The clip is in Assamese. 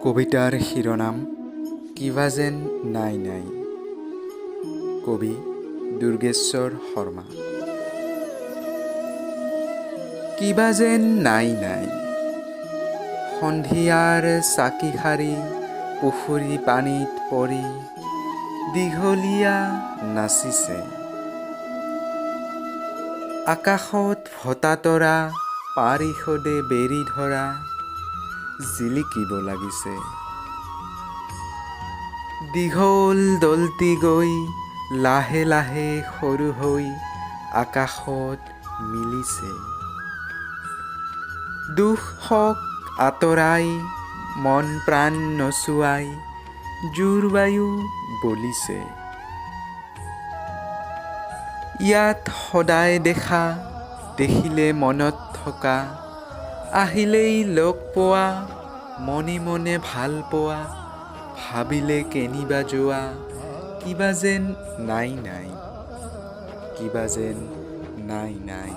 কবিতাৰ শিৰোনাম কিবা যেন নাই নাই। কবি দুৰ্গেশ্বৰ শৰ্মা। কিবা যেন নাই নাই, সন্ধিয়াৰ চাকি খাৰি পুখুৰী পানীত পৰি দীঘলীয়া নাচিছে। আকাশত ভটা তৰা পাৰিষদে বেৰি ধৰা জিলিকিব লাগিছে। দীঘল দলটি গৈ লাহে লাহে সৰু হৈ আকাশত মিলিছে। দুখ শোক আঁতৰাই মন প্ৰাণ নচুৱাই জোৰ বায়ু বলিছে। ইয়াত সদায় দেখা, দেখিলে মনত থকা, আহিলেই লগ পোৱা, মনে মনে ভাল পোৱা, ভাবিলে কেনিবা যোৱা, কিবা যেন নাই নাই, কিবা যেন নাই নাই।